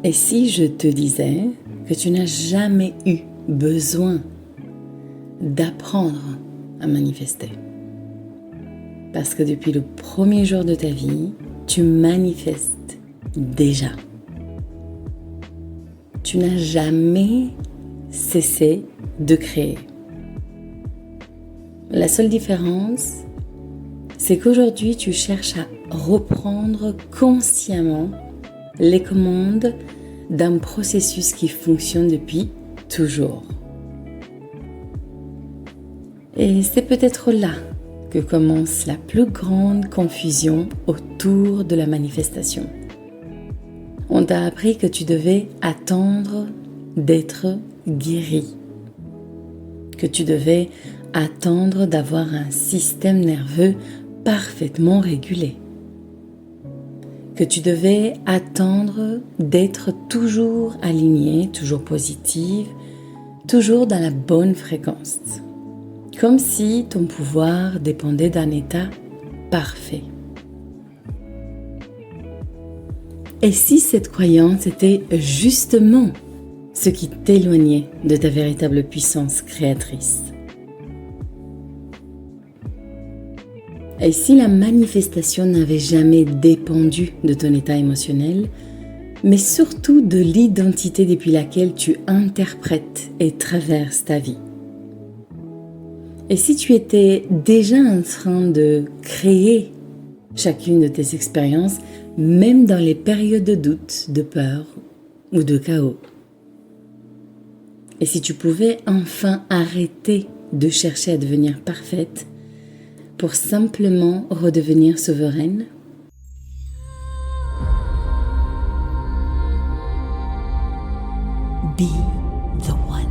Et si je te disais que tu n'as jamais eu besoin d'apprendre à manifester? Parce que depuis le premier jour de ta vie, tu manifestes déjà. Tu n'as jamais cessé de créer. La seule différence, c'est qu'aujourd'hui, tu cherches à reprendre consciemment les commandes d'un processus qui fonctionne depuis toujours. Et c'est peut-être là que commence la plus grande confusion autour de la manifestation. On t'a appris que tu devais attendre d'être guéri, que tu devais attendre d'avoir un système nerveux parfaitement régulé, que tu devais attendre d'être toujours aligné, toujours positive, toujours dans la bonne fréquence, comme si ton pouvoir dépendait d'un état parfait. Et si cette croyance était justement ce qui t'éloignait de ta véritable puissance créatrice? Et si la manifestation n'avait jamais dépendu de ton état émotionnel, mais surtout de l'identité depuis laquelle tu interprètes et traverses ta vie? Et si tu étais déjà en train de créer chacune de tes expériences, même dans les périodes de doute, de peur ou de chaos? Et si tu pouvais enfin arrêter de chercher à devenir parfaite pour simplement redevenir souveraine? Be the one.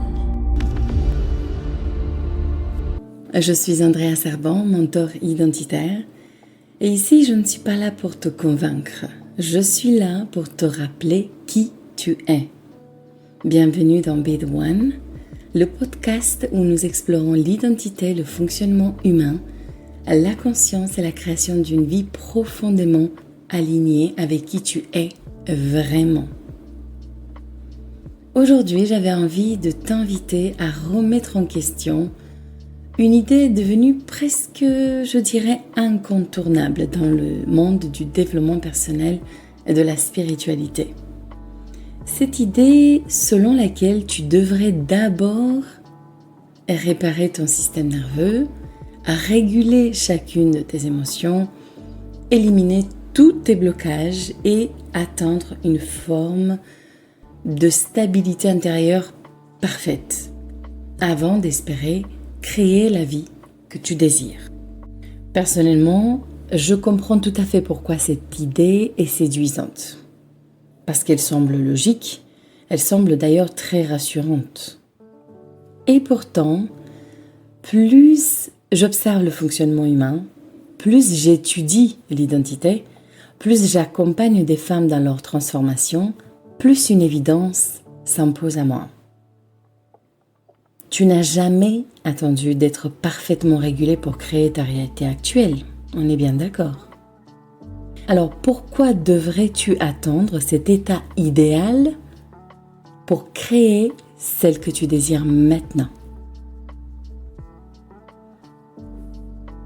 Je suis Andrea Serban, mentor identitaire. Et ici, je ne suis pas là pour te convaincre. Je suis là pour te rappeler qui tu es. Bienvenue dans Be the One, le podcast où nous explorons l'identité, le fonctionnement humain, la conscience et la création d'une vie profondément alignée avec qui tu es vraiment. Aujourd'hui, j'avais envie de t'inviter à remettre en question une idée devenue presque, je dirais, incontournable dans le monde du développement personnel et de la spiritualité. Cette idée selon laquelle tu devrais d'abord réparer ton système nerveux, réguler chacune de tes émotions, éliminer tous tes blocages et atteindre une forme de stabilité intérieure parfaite avant d'espérer créer la vie que tu désires. Personnellement, je comprends tout à fait pourquoi cette idée est séduisante. Parce qu'elle semble logique, elle semble d'ailleurs très rassurante. Et pourtant, plus j'observe le fonctionnement humain, plus j'étudie l'identité, plus j'accompagne des femmes dans leur transformation, plus une évidence s'impose à moi. Tu n'as jamais attendu d'être parfaitement régulé pour créer ta réalité actuelle, on est bien d'accord. Alors pourquoi devrais-tu attendre cet état idéal pour créer celle que tu désires maintenant?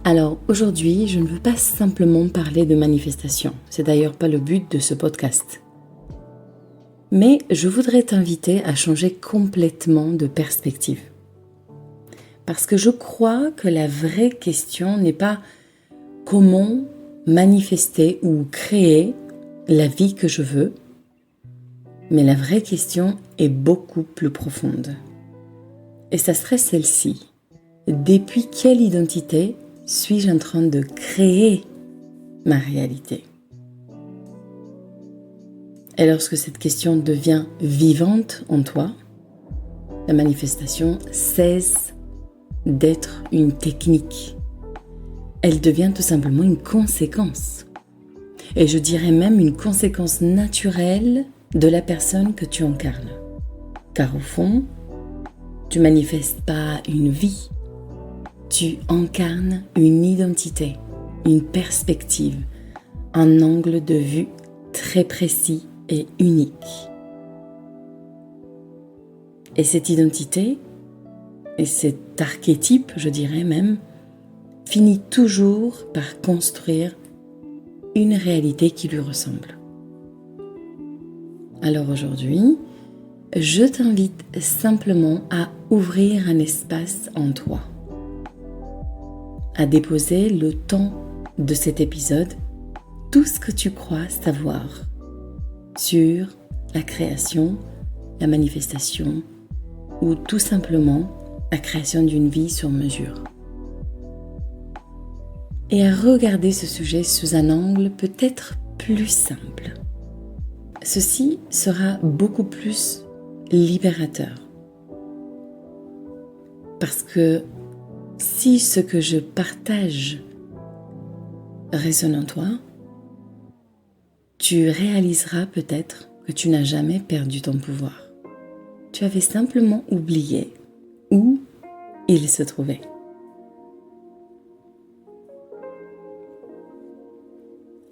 Alors aujourd'hui, je ne veux pas simplement parler de manifestation, c'est d'ailleurs pas le but de ce podcast. Mais je voudrais t'inviter à changer complètement de perspective. Parce que je crois que la vraie question n'est pas comment manifester ou créer la vie que je veux, mais la vraie question est beaucoup plus profonde. Et ça serait celle-ci. Depuis quelle identité suis-je en train de créer ma réalité? Et lorsque cette question devient vivante en toi, la manifestation cesse d'être une technique. Elle devient tout simplement une conséquence. Et je dirais même une conséquence naturelle de la personne que tu incarnes. Car au fond, tu manifestes pas une vie, tu incarnes une identité, une perspective, un angle de vue très précis et unique. Et cette identité, et cet archétype, je dirais même, finit toujours par construire une réalité qui lui ressemble. Alors aujourd'hui, je t'invite simplement à ouvrir un espace en toi, à déposer le temps de cet épisode tout ce que tu crois savoir sur la création, la manifestation ou tout simplement la création d'une vie sur mesure. Et à regarder ce sujet sous un angle peut-être plus simple. Ceci sera beaucoup plus libérateur. Parce que si ce que je partage résonne en toi, tu réaliseras peut-être que tu n'as jamais perdu ton pouvoir. Tu avais simplement oublié où il se trouvait.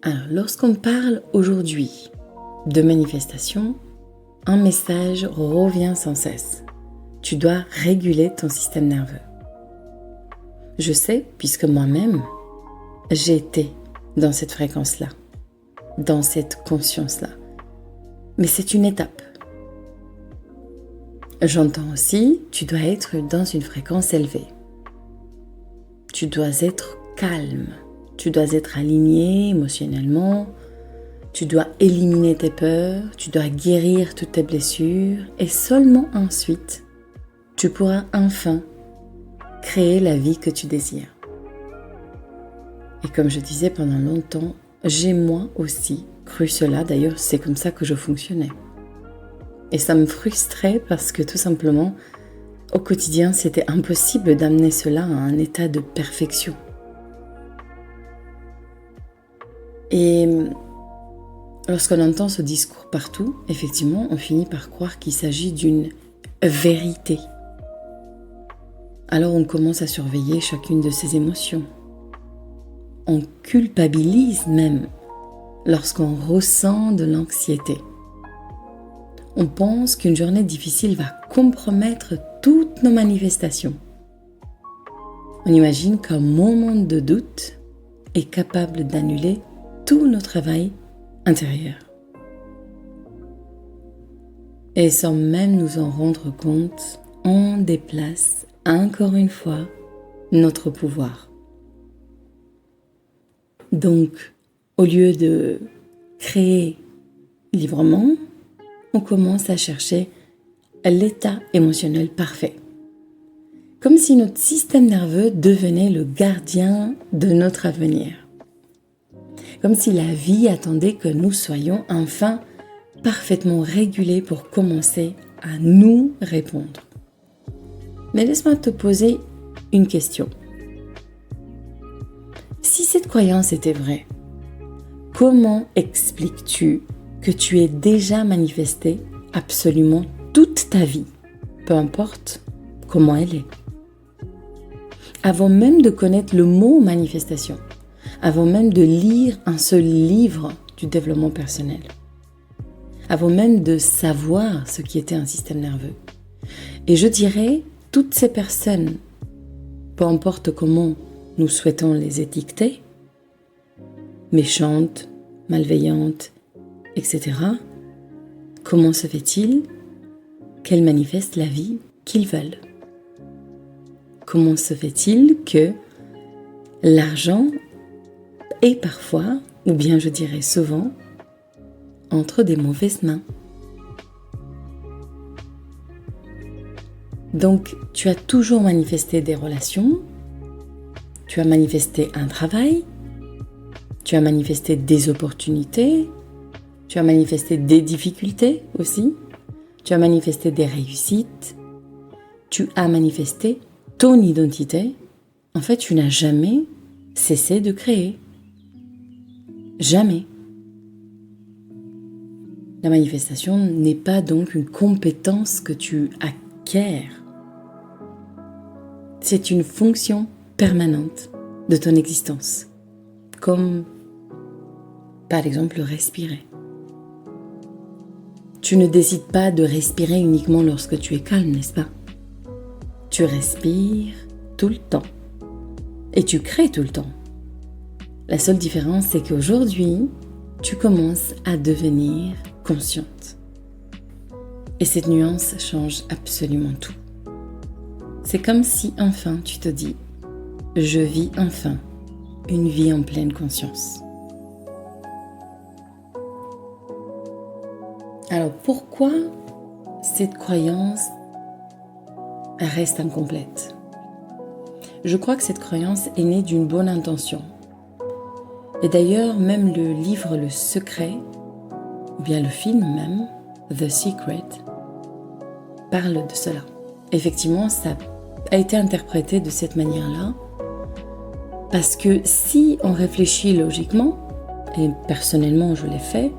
Alors, lorsqu'on parle aujourd'hui de manifestation, un message revient sans cesse. Tu dois réguler ton système nerveux. Je sais, puisque moi-même, j'ai été dans cette fréquence-là, dans cette conscience-là. Mais c'est une étape. J'entends aussi, tu dois être dans une fréquence élevée. Tu dois être calme. Tu dois être aligné émotionnellement. Tu dois éliminer tes peurs. Tu dois guérir toutes tes blessures. Et seulement ensuite, tu pourras enfin créer la vie que tu désires. Et comme je disais pendant longtemps, j'ai moi aussi cru cela. D'ailleurs, c'est comme ça que je fonctionnais. Et ça me frustrait parce que tout simplement, au quotidien, c'était impossible d'amener cela à un état de perfection. Et lorsqu'on entend ce discours partout, effectivement, on finit par croire qu'il s'agit d'une vérité. Alors on commence à surveiller chacune de ses émotions. On culpabilise même lorsqu'on ressent de l'anxiété. On pense qu'une journée difficile va compromettre toutes nos manifestations. On imagine qu'un moment de doute est capable d'annuler tout notre travail intérieur. Et sans même nous en rendre compte, on déplace encore une fois notre pouvoir. Donc, au lieu de créer librement, on commence à chercher l'état émotionnel parfait. Comme si notre système nerveux devenait le gardien de notre avenir. Comme si la vie attendait que nous soyons enfin parfaitement régulés pour commencer à nous répondre. Mais laisse-moi te poser une question. Si cette croyance était vraie, comment expliques-tu que tu aies déjà manifesté absolument toute ta vie, peu importe comment elle est? Avant même de connaître le mot manifestation, avant même de lire un seul livre du développement personnel, avant même de savoir ce qui était un système nerveux. Et je dirais, toutes ces personnes, peu importe comment nous souhaitons les étiqueter, méchantes, malveillantes, etc., comment se fait-il qu'elles manifestent la vie qu'ils veulent? Comment se fait-il que l'argent est parfois, ou bien je dirais souvent, entre des mauvaises mains? Donc, tu as toujours manifesté des relations, tu as manifesté un travail, tu as manifesté des opportunités, tu as manifesté des difficultés aussi, tu as manifesté des réussites, tu as manifesté ton identité. En fait, tu n'as jamais cessé de créer. Jamais. La manifestation n'est pas donc une compétence que tu acquiers. C'est une fonction permanente de ton existence, comme par exemple respirer. Tu ne décides pas de respirer uniquement lorsque tu es calme, n'est-ce pas? Tu respires tout le temps. Et tu crées tout le temps. La seule différence, c'est qu'aujourd'hui, tu commences à devenir consciente. Et cette nuance change absolument tout. C'est comme si enfin tu te dis « Je vis enfin une vie en pleine conscience ». Alors pourquoi cette croyance reste incomplète? Je crois que cette croyance est née d'une bonne intention. Et d'ailleurs, même le livre Le Secret, ou bien le film même, The Secret, parle de cela. Effectivement, ça a été interprété de cette manière-là, parce que si on réfléchit logiquement, et personnellement je l'ai fait,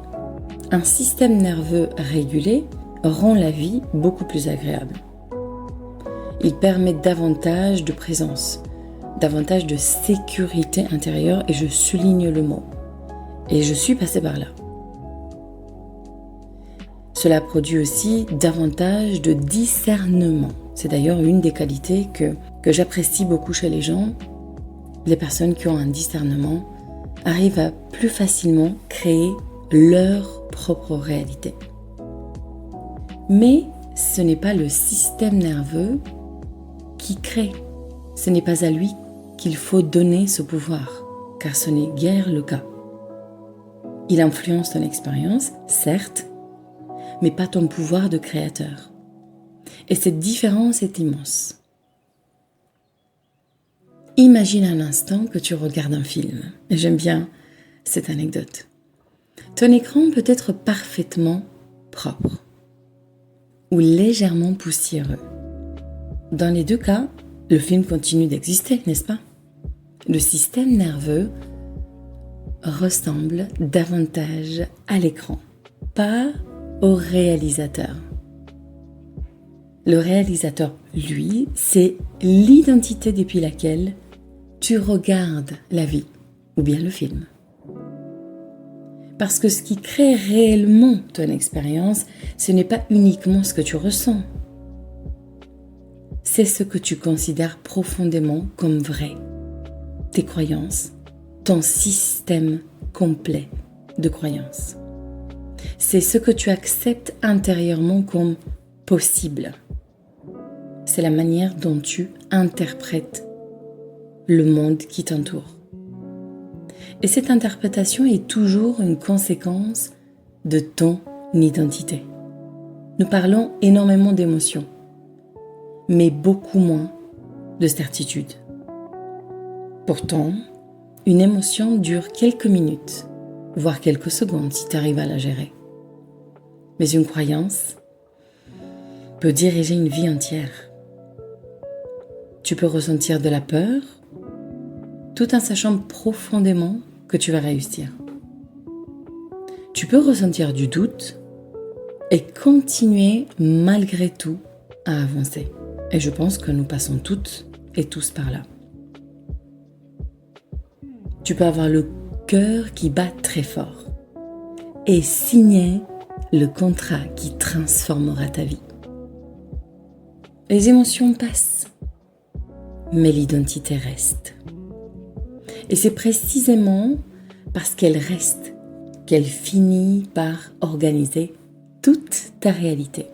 un système nerveux régulé rend la vie beaucoup plus agréable. Il permet davantage de présence, davantage de sécurité intérieure, et je souligne le mot. Et je suis passée par là. Cela produit aussi davantage de discernement. C'est d'ailleurs une des qualités que j'apprécie beaucoup chez les gens. Les personnes qui ont un discernement arrivent à plus facilement créer leur propre réalité. Mais ce n'est pas le système nerveux qui crée. Ce n'est pas à lui qu'il faut donner ce pouvoir, car ce n'est guère le cas. Il influence ton expérience, certes, mais pas ton pouvoir de créateur. Et cette différence est immense. Imagine un instant que tu regardes un film. Et j'aime bien cette anecdote. Ton écran peut être parfaitement propre ou légèrement poussiéreux. Dans les deux cas, le film continue d'exister, n'est-ce pas? Le système nerveux ressemble davantage à l'écran, pas au réalisateur. Le réalisateur, lui, c'est l'identité depuis laquelle tu regardes la vie ou bien le film. Parce que ce qui crée réellement ton expérience, ce n'est pas uniquement ce que tu ressens. C'est ce que tu considères profondément comme vrai. Tes croyances, ton système complet de croyances. C'est ce que tu acceptes intérieurement comme possible. C'est la manière dont tu interprètes le monde qui t'entoure. Et cette interprétation est toujours une conséquence de ton identité. Nous parlons énormément d'émotions, mais beaucoup moins de certitude. Pourtant, une émotion dure quelques minutes, voire quelques secondes si tu arrives à la gérer. Mais une croyance peut diriger une vie entière. Tu peux ressentir de la peur, tout en sachant profondément que tu vas réussir. Tu peux ressentir du doute et continuer malgré tout à avancer. Et je pense que nous passons toutes et tous par là. Tu peux avoir le cœur qui bat très fort et signer le contrat qui transformera ta vie. Les émotions passent, mais l'identité reste. Et c'est précisément parce qu'elle reste qu'elle finit par organiser toute ta réalité.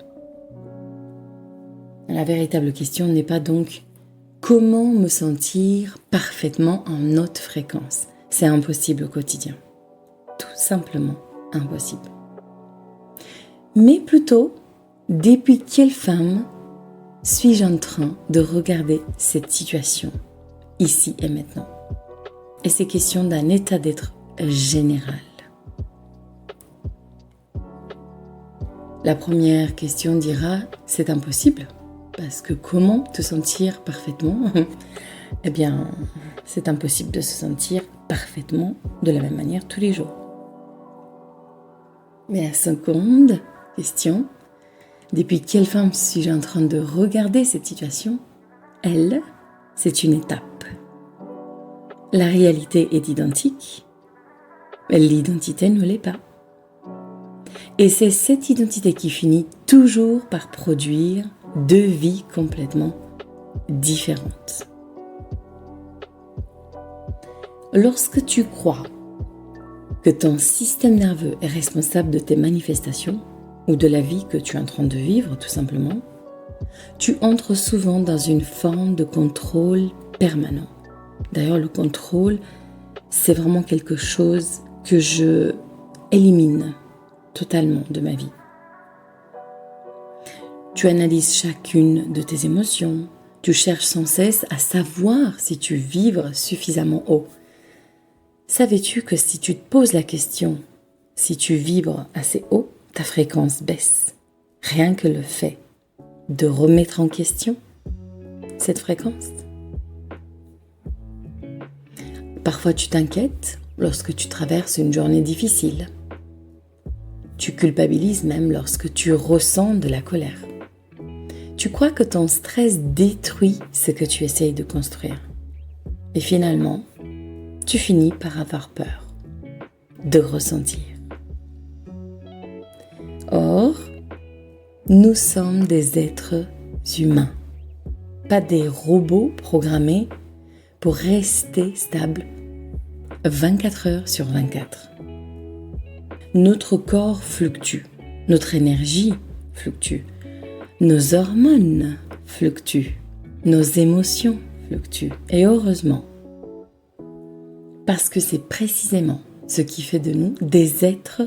La véritable question n'est pas donc comment me sentir parfaitement en haute fréquence. C'est impossible au quotidien. Tout simplement impossible. Mais plutôt, depuis quelle femme suis-je en train de regarder cette situation, ici et maintenant? Et c'est question d'un état d'être général. La première question dira, c'est impossible, parce que comment te sentir parfaitement? Eh bien, c'est impossible de se sentir parfaitement de la même manière tous les jours. Mais la seconde question, depuis quelle femme suis-je en train de regarder cette situation? Elle, c'est une étape. La réalité est identique, mais l'identité ne l'est pas. Et c'est cette identité qui finit toujours par produire deux vies complètement différentes. Lorsque tu crois que ton système nerveux est responsable de tes manifestations ou de la vie que tu es en train de vivre tout simplement, tu entres souvent dans une forme de contrôle permanent. D'ailleurs, le contrôle, c'est vraiment quelque chose que je élimine totalement de ma vie. Tu analyses chacune de tes émotions, tu cherches sans cesse à savoir si tu vibres suffisamment haut. Savais-tu que si tu te poses la question, si tu vibres assez haut, ta fréquence baisse? Rien que le fait de remettre en question cette fréquence. Parfois tu t'inquiètes lorsque tu traverses une journée difficile. Tu culpabilises même lorsque tu ressens de la colère. Tu crois que ton stress détruit ce que tu essayes de construire. Et finalement, tu finis par avoir peur de ressentir. Or, nous sommes des êtres humains, pas des robots programmés pour rester stables 24 heures sur 24. Notre corps fluctue, notre énergie fluctue, nos hormones fluctuent, nos émotions fluctuent. Et heureusement, parce que c'est précisément ce qui fait de nous des êtres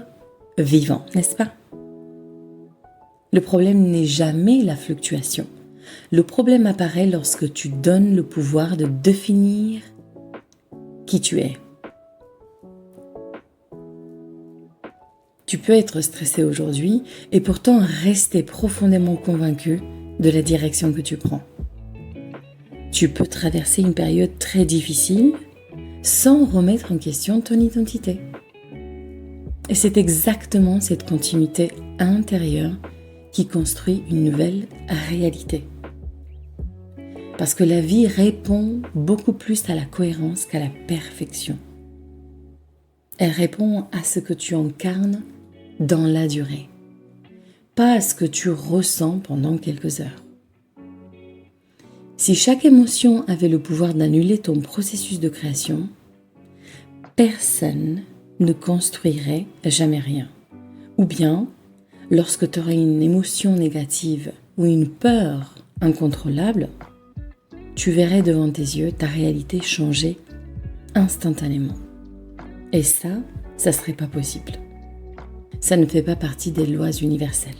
vivants, n'est-ce pas? Le problème n'est jamais la fluctuation. Le problème apparaît lorsque tu donnes le pouvoir de définir qui tu es. Tu peux être stressé aujourd'hui et pourtant rester profondément convaincu de la direction que tu prends. Tu peux traverser une période très difficile sans remettre en question ton identité. Et c'est exactement cette continuité intérieure qui construit une nouvelle réalité. Parce que la vie répond beaucoup plus à la cohérence qu'à la perfection. Elle répond à ce que tu incarnes dans la durée, pas à ce que tu ressens pendant quelques heures. Si chaque émotion avait le pouvoir d'annuler ton processus de création, personne ne construirait jamais rien. Ou bien, lorsque tu aurais une émotion négative ou une peur incontrôlable, tu verrais devant tes yeux ta réalité changer instantanément. Et ça serait pas possible. Ça ne fait pas partie des lois universelles.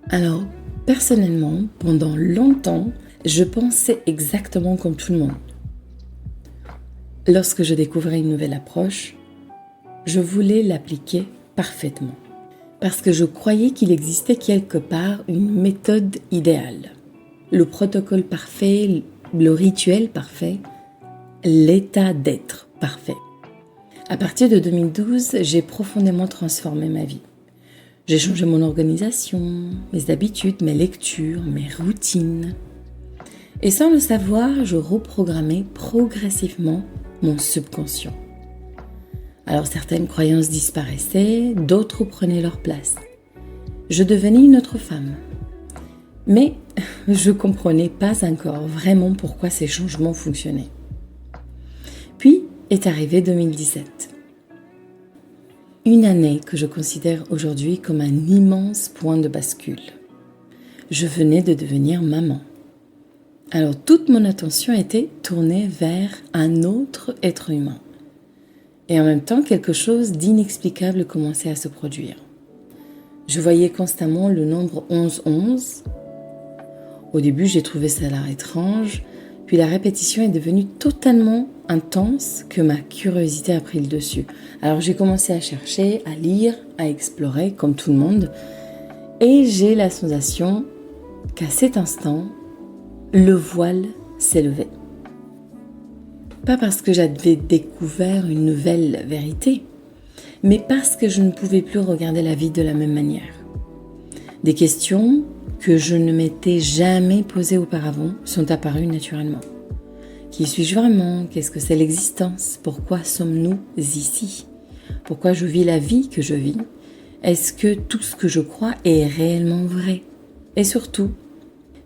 Alors, personnellement, pendant longtemps, je pensais exactement comme tout le monde. Lorsque je découvrais une nouvelle approche, je voulais l'appliquer parfaitement. Parce que je croyais qu'il existait quelque part une méthode idéale. Le protocole parfait, le rituel parfait, l'état d'être parfait. À partir de 2012, j'ai profondément transformé ma vie. J'ai changé mon organisation, mes habitudes, mes lectures, mes routines. Et sans le savoir, je reprogrammais progressivement mon subconscient. Alors certaines croyances disparaissaient, d'autres prenaient leur place. Je devenais une autre femme. Mais je ne comprenais pas encore vraiment pourquoi ces changements fonctionnaient. Puis est arrivé 2017. Une année que je considère aujourd'hui comme un immense point de bascule. Je venais de devenir maman. Alors toute mon attention était tournée vers un autre être humain. Et en même temps, quelque chose d'inexplicable commençait à se produire. Je voyais constamment le nombre 11-11. Au début, j'ai trouvé ça l'air étrange, puis la répétition est devenue totalement intense que ma curiosité a pris le dessus. Alors j'ai commencé à chercher, à lire, à explorer, comme tout le monde, et j'ai la sensation qu'à cet instant, le voile s'est levé. Pas parce que j'avais découvert une nouvelle vérité, mais parce que je ne pouvais plus regarder la vie de la même manière. Des questions que je ne m'étais jamais posées auparavant sont apparues naturellement. Qui suis-je vraiment? Qu'est-ce que c'est l'existence? Pourquoi sommes-nous ici? Pourquoi je vis la vie que je vis? Est-ce que tout ce que je crois est réellement vrai? Et surtout,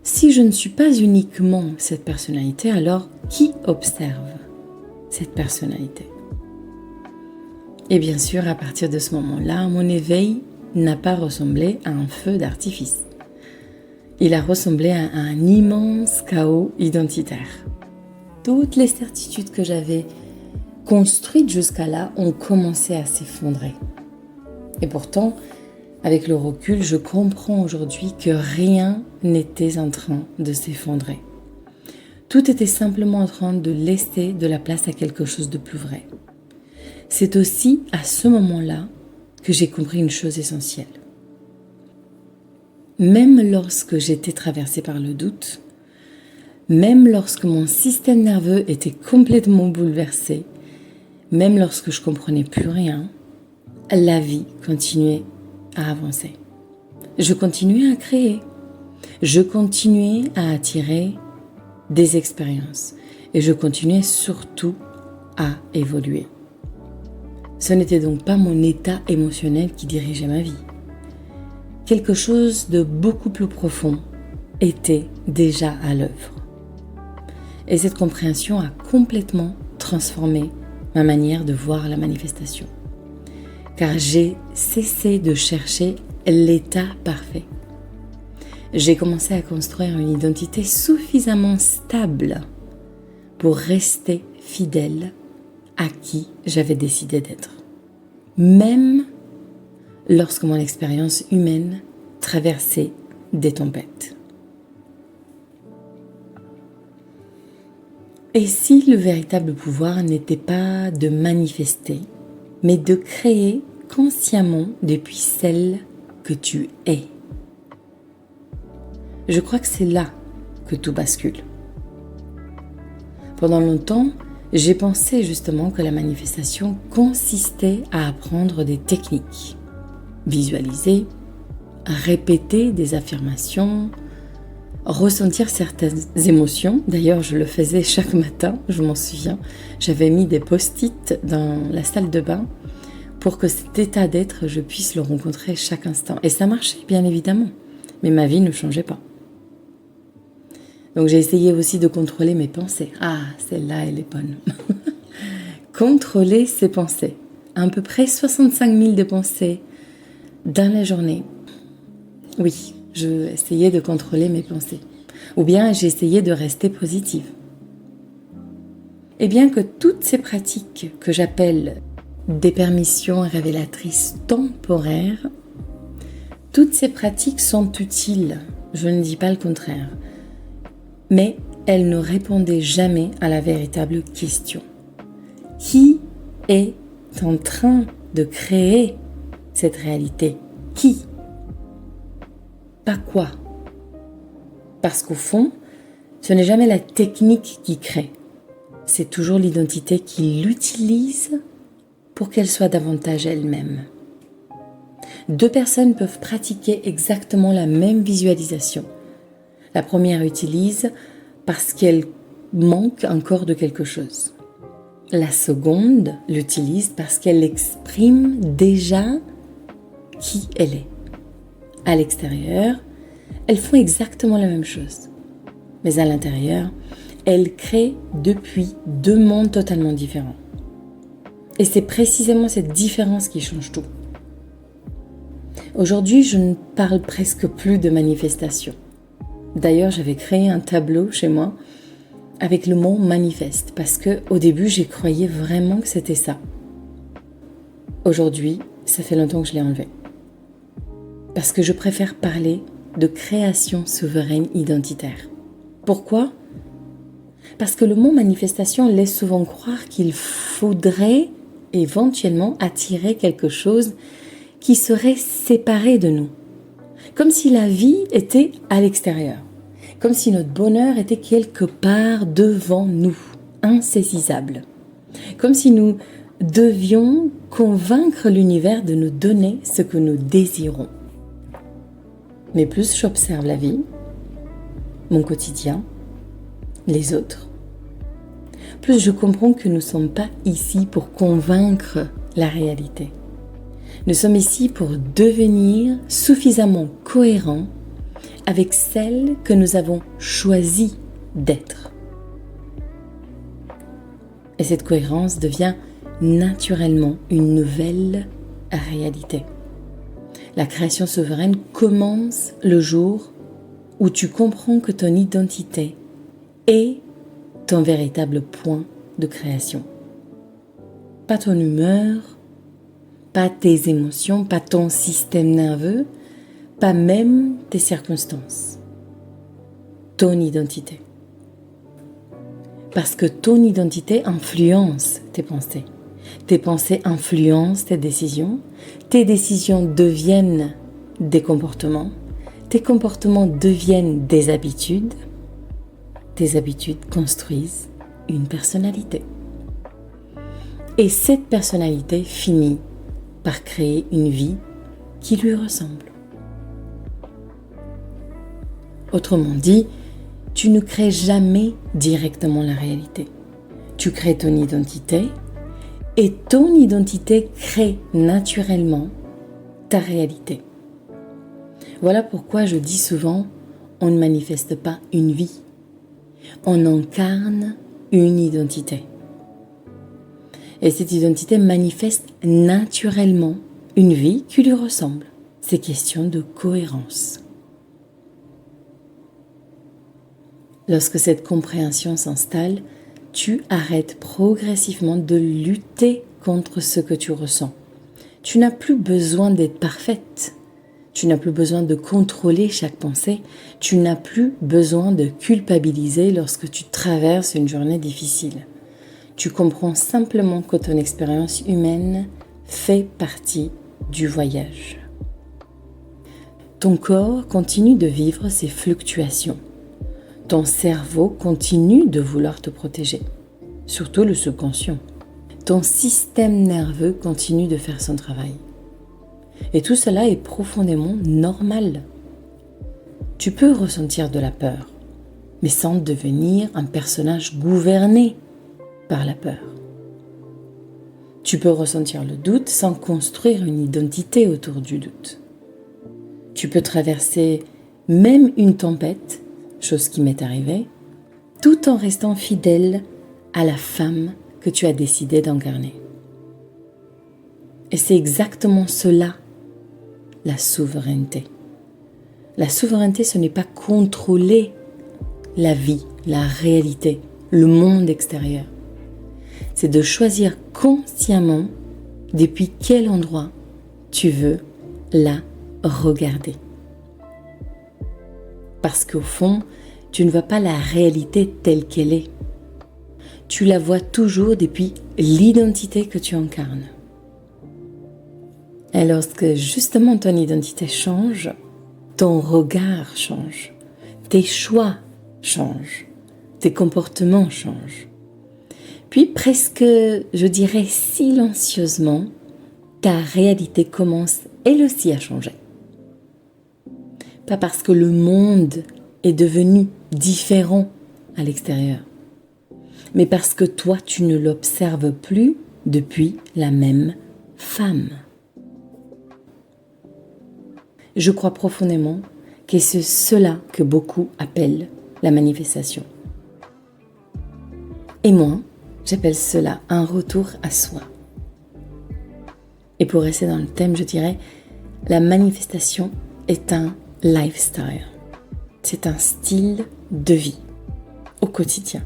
si je ne suis pas uniquement cette personnalité, alors qui observe cette personnalité? Et bien sûr, à partir de ce moment-là, mon éveil n'a pas ressemblé à un feu d'artifice. Il a ressemblé à un immense chaos identitaire. Toutes les certitudes que j'avais construites jusqu'à là ont commencé à s'effondrer. Et pourtant, avec le recul, je comprends aujourd'hui que rien n'était en train de s'effondrer. Tout était simplement en train de laisser de la place à quelque chose de plus vrai. C'est aussi à ce moment-là que j'ai compris une chose essentielle. Même lorsque j'étais traversée par le doute, même lorsque mon système nerveux était complètement bouleversé, même lorsque je comprenais plus rien, la vie continuait à avancer. Je continuais à créer. Je continuais à attirer des expériences. Et je continuais surtout à évoluer. Ce n'était donc pas mon état émotionnel qui dirigeait ma vie. Quelque chose de beaucoup plus profond était déjà à l'œuvre. Et cette compréhension a complètement transformé ma manière de voir la manifestation. Car j'ai cessé de chercher l'état parfait. J'ai commencé à construire une identité suffisamment stable pour rester fidèle à qui j'avais décidé d'être. Même lorsque mon expérience humaine traversait des tempêtes. Et si le véritable pouvoir n'était pas de manifester, mais de créer consciemment depuis celle que tu es? Je crois que c'est là que tout bascule. Pendant longtemps, j'ai pensé justement que la manifestation consistait à apprendre des techniques, visualiser, répéter des affirmations, ressentir certaines émotions. D'ailleurs, je le faisais chaque matin, je m'en souviens. J'avais mis des post-it dans la salle de bain pour que cet état d'être, je puisse le rencontrer chaque instant. Et ça marchait, bien évidemment, mais ma vie ne changeait pas. Donc j'ai essayé aussi de contrôler mes pensées. Ah, celle-là, elle est bonne. Contrôler ses pensées. À peu près 65 000 de pensées dans la journée. Oui, je essayais de contrôler mes pensées. Ou bien j'essayais de rester positive. Et bien que toutes ces pratiques que j'appelle des permissions révélatrices temporaires, toutes ces pratiques sont utiles. Je ne dis pas le contraire. Mais elle ne répondait jamais à la véritable question. Qui est en train de créer cette réalité? Qui? Pas quoi? Parce qu'au fond, ce n'est jamais la technique qui crée. C'est toujours l'identité qui l'utilise pour qu'elle soit davantage elle-même. Deux personnes peuvent pratiquer exactement la même visualisation. La première utilise parce qu'elle manque encore de quelque chose. La seconde l'utilise parce qu'elle exprime déjà qui elle est. À l'extérieur, elles font exactement la même chose. Mais à l'intérieur, elles créent depuis deux mondes totalement différents. Et c'est précisément cette différence qui change tout. Aujourd'hui, je ne parle presque plus de manifestation. D'ailleurs, j'avais créé un tableau chez moi avec le mot manifeste parce que au début, j'y croyais vraiment que c'était ça. Aujourd'hui, ça fait longtemps que je l'ai enlevé. Parce que je préfère parler de création souveraine identitaire. Pourquoi? Parce que le mot manifestation laisse souvent croire qu'il faudrait éventuellement attirer quelque chose qui serait séparé de nous. Comme si la vie était à l'extérieur. Comme si notre bonheur était quelque part devant nous, insaisissable. Comme si nous devions convaincre l'univers de nous donner ce que nous désirons. Mais plus j'observe la vie, mon quotidien, les autres, plus je comprends que nous ne sommes pas ici pour convaincre la réalité. Nous sommes ici pour devenir suffisamment cohérents avec celle que nous avons choisi d'être. Et cette cohérence devient naturellement une nouvelle réalité. La création souveraine commence le jour où tu comprends que ton identité est ton véritable point de création. Pas ton humeur, pas tes émotions, pas ton système nerveux, pas même tes circonstances. Ton identité. Parce que ton identité influence tes pensées. Tes pensées influencent tes décisions deviennent des comportements deviennent des habitudes, tes habitudes construisent une personnalité. Et cette personnalité finit par créer une vie qui lui ressemble. Autrement dit, tu ne crées jamais directement la réalité. Tu crées ton identité et ton identité crée naturellement ta réalité. Voilà pourquoi je dis souvent, on ne manifeste pas une vie, on incarne une identité. Et cette identité manifeste naturellement une vie qui lui ressemble. C'est question de cohérence. Lorsque cette compréhension s'installe, tu arrêtes progressivement de lutter contre ce que tu ressens. Tu n'as plus besoin d'être parfaite. Tu n'as plus besoin de contrôler chaque pensée. Tu n'as plus besoin de culpabiliser lorsque tu traverses une journée difficile. Tu comprends simplement que ton expérience humaine fait partie du voyage. Ton corps continue de vivre ses fluctuations. Ton cerveau continue de vouloir te protéger, surtout le subconscient. Ton système nerveux continue de faire son travail. Et tout cela est profondément normal. Tu peux ressentir de la peur, mais sans devenir un personnage gouverné par la peur. Tu peux ressentir le doute sans construire une identité autour du doute. Tu peux traverser même une tempête, chose qui m'est arrivée, tout en restant fidèle à la femme que tu as décidé d'incarner. Et c'est exactement cela, la souveraineté. La souveraineté, ce n'est pas contrôler la vie, la réalité, le monde extérieur. C'est de choisir consciemment depuis quel endroit tu veux la regarder. Parce qu'au fond, tu ne vois pas la réalité telle qu'elle est. Tu la vois toujours depuis l'identité que tu incarnes. Et lorsque justement ton identité change, ton regard change, tes choix changent, tes comportements changent. Puis presque, je dirais silencieusement, ta réalité commence elle aussi à changer. Pas parce que le monde est devenu différent à l'extérieur, mais parce que toi, tu ne l'observes plus depuis la même femme. Je crois profondément que c'est cela que beaucoup appellent la manifestation. Et moi, j'appelle cela un retour à soi. Et pour rester dans le thème, je dirais, la manifestation est un lifestyle. C'est un style de vie au quotidien.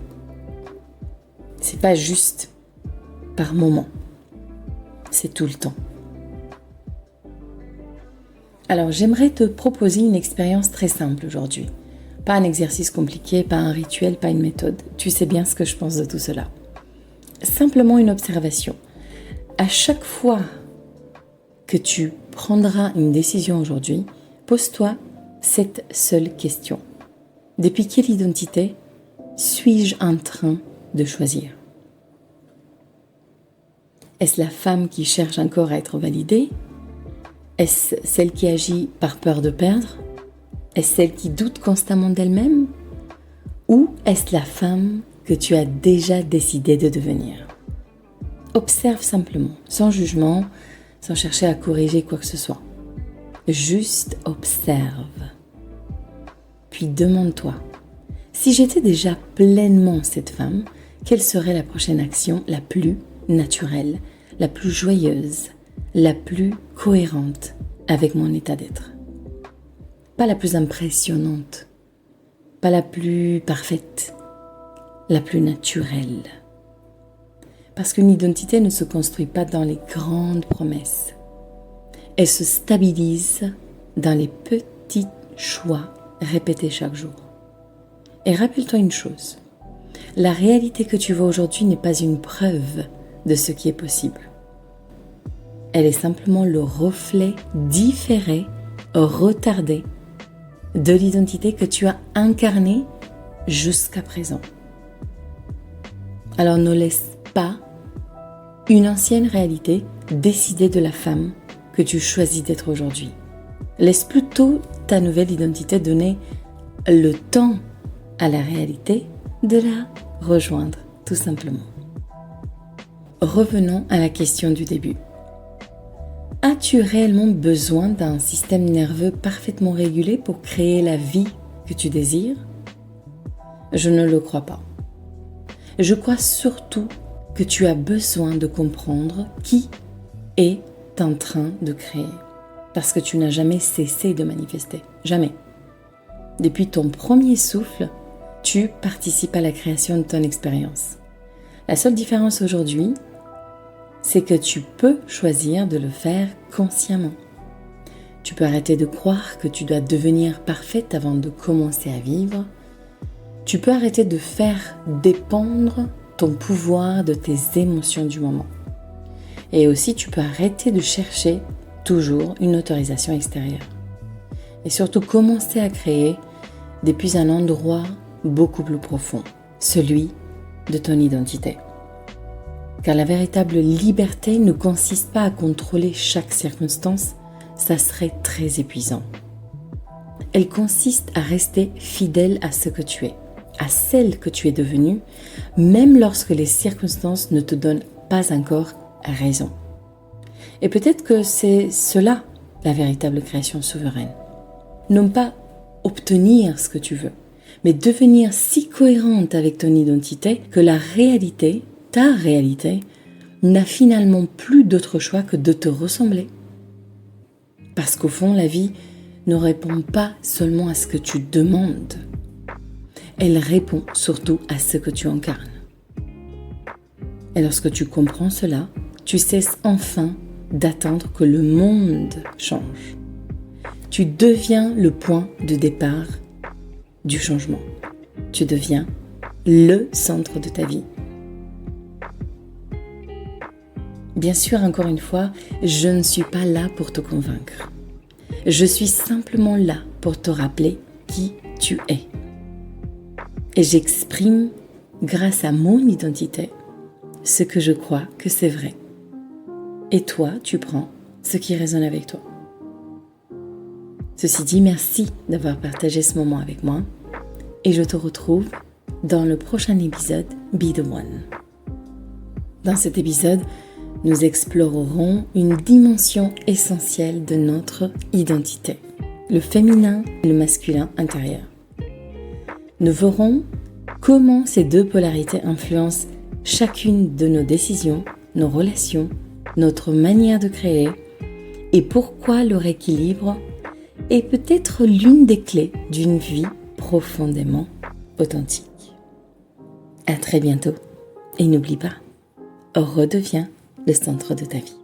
C'est pas juste par moment. C'est tout le temps. Alors, j'aimerais te proposer une expérience très simple aujourd'hui. Pas un exercice compliqué, pas un rituel, pas une méthode. Tu sais bien ce que je pense de tout cela. Simplement une observation. À chaque fois que tu prendras une décision aujourd'hui, pose-toi cette seule question. Depuis quelle identité suis-je en train de choisir ? Est-ce la femme qui cherche encore à être validée ? Est-ce celle qui agit par peur de perdre ? Est-ce celle qui doute constamment d'elle-même ? Ou est-ce la femme que tu as déjà décidé de devenir ? Observe simplement, sans jugement, sans chercher à corriger quoi que ce soit. Juste observe. Puis demande-toi, si j'étais déjà pleinement cette femme, quelle serait la prochaine action la plus naturelle, la plus joyeuse, la plus cohérente avec mon état d'être? Pas la plus impressionnante, pas la plus parfaite, la plus naturelle. Parce qu'une identité ne se construit pas dans les grandes promesses. Elle se stabilise dans les petits choix répétés chaque jour. Et rappelle-toi une chose, la réalité que tu vois aujourd'hui n'est pas une preuve de ce qui est possible. Elle est simplement le reflet différé, retardé de l'identité que tu as incarnée jusqu'à présent. Alors ne laisse pas une ancienne réalité décider de la femme que tu choisis d'être aujourd'hui. Laisse plutôt ta nouvelle identité donner le temps à la réalité de la rejoindre, tout simplement. Revenons à la question du début. As-tu réellement besoin d'un système nerveux parfaitement régulé pour créer la vie que tu désires? Je ne le crois pas. Je crois surtout que tu as besoin de comprendre qui est en train de créer. Parce que tu n'as jamais cessé de manifester. Jamais. Depuis ton premier souffle, tu participes à la création de ton expérience. La seule différence aujourd'hui, c'est que tu peux choisir de le faire consciemment. Tu peux arrêter de croire que tu dois devenir parfaite avant de commencer à vivre. Tu peux arrêter de faire dépendre ton pouvoir de tes émotions du moment. Et aussi, tu peux arrêter de chercher toujours une autorisation extérieure. Et surtout, commencer à créer depuis un endroit beaucoup plus profond, celui de ton identité. Car la véritable liberté ne consiste pas à contrôler chaque circonstance, ça serait très épuisant. Elle consiste à rester fidèle à ce que tu es, à celle que tu es devenue, même lorsque les circonstances ne te donnent pas encore raison. Et peut-être que c'est cela, la véritable création souveraine. Non pas obtenir ce que tu veux, mais devenir si cohérente avec ton identité que la réalité, ta réalité, n'a finalement plus d'autre choix que de te ressembler. Parce qu'au fond, la vie ne répond pas seulement à ce que tu demandes. Elle répond surtout à ce que tu incarnes. Et lorsque tu comprends cela, tu cesses enfin d'attendre que le monde change. Tu deviens le point de départ du changement. Tu deviens le centre de ta vie. Bien sûr, encore une fois, je ne suis pas là pour te convaincre. Je suis simplement là pour te rappeler qui tu es. Et j'exprime, grâce à mon identité, ce que je crois que c'est vrai. Et toi, tu prends ce qui résonne avec toi. Ceci dit, merci d'avoir partagé ce moment avec moi. Et je te retrouve dans le prochain épisode Be the One. Dans cet épisode, nous explorerons une dimension essentielle de notre identité, le féminin et le masculin intérieur. Nous verrons comment ces deux polarités influencent chacune de nos décisions, nos relations, notre manière de créer et pourquoi leur équilibre est peut-être l'une des clés d'une vie profondément authentique. À très bientôt et n'oublie pas, redeviens le centre de ta vie.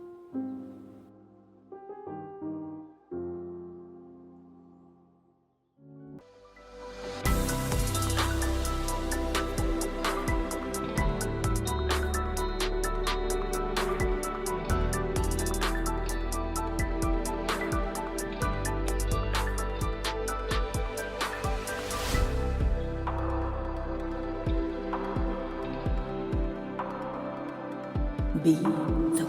Be the